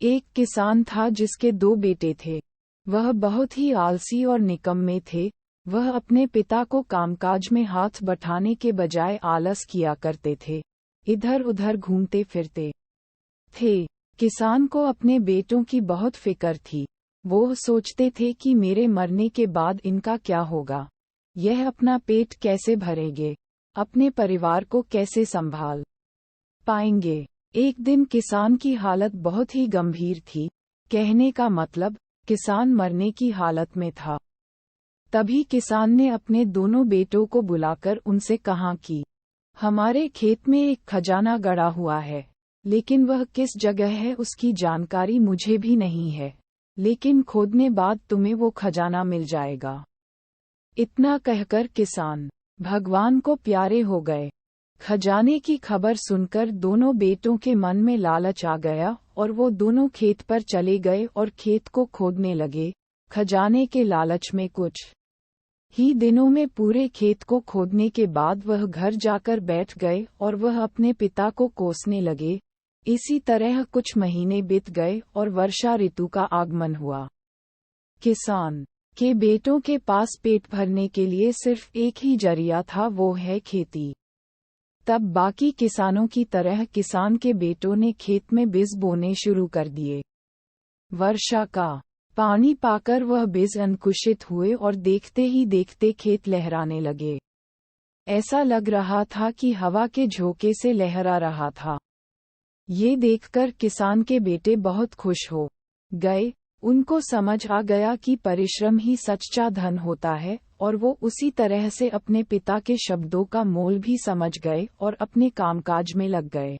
एक किसान था जिसके 2 बेटे थे। वह बहुत ही आलसी और निकम्मे थे। वह अपने पिता को कामकाज में हाथ बटाने के बजाय आलस किया करते थे, इधर उधर घूमते फिरते थे। किसान को अपने बेटों की बहुत फिक्र थी। वो सोचते थे कि मेरे मरने के बाद इनका क्या होगा, यह अपना पेट कैसे भरेंगे, अपने परिवार को कैसे संभाल पाएंगे। एक दिन किसान की हालत बहुत ही गंभीर थी। कहने का मतलब, किसान मरने की हालत में था। तभी किसान ने अपने दोनों बेटों को बुलाकर उनसे कहा कि हमारे खेत में एक खजाना गड़ा हुआ है, लेकिन वह किस जगह है उसकी जानकारी मुझे भी नहीं है, लेकिन खोदने बाद तुम्हें वो खजाना मिल जाएगा। इतना कहकर किसान भगवान को प्यारे हो गए। खजाने की खबर सुनकर दोनों बेटों के मन में लालच आ गया और वो दोनों खेत पर चले गए और खेत को खोदने लगे। खजाने के लालच में कुछ ही दिनों में पूरे खेत को खोदने के बाद वह घर जाकर बैठ गए और वह अपने पिता को कोसने लगे। इसी तरह कुछ महीने बीत गए और वर्षा ऋतु का आगमन हुआ। किसान के बेटों के पास पेट भरने के लिए सिर्फ एक ही जरिया था, वो है खेती। तब बाकी किसानों की तरह किसान के बेटों ने खेत में बीज बोने शुरू कर दिए। वर्षा का पानी पाकर वह बीज अंकुशित हुए और देखते ही देखते खेत लहराने लगे। ऐसा लग रहा था कि हवा के झोंके से लहरा रहा था। ये देखकर किसान के बेटे बहुत खुश हो गए। उनको समझ आ गया कि परिश्रम ही सच्चा धन होता है, और वो उसी तरह से अपने पिता के शब्दों का मोल भी समझ गए और अपने कामकाज में लग गए।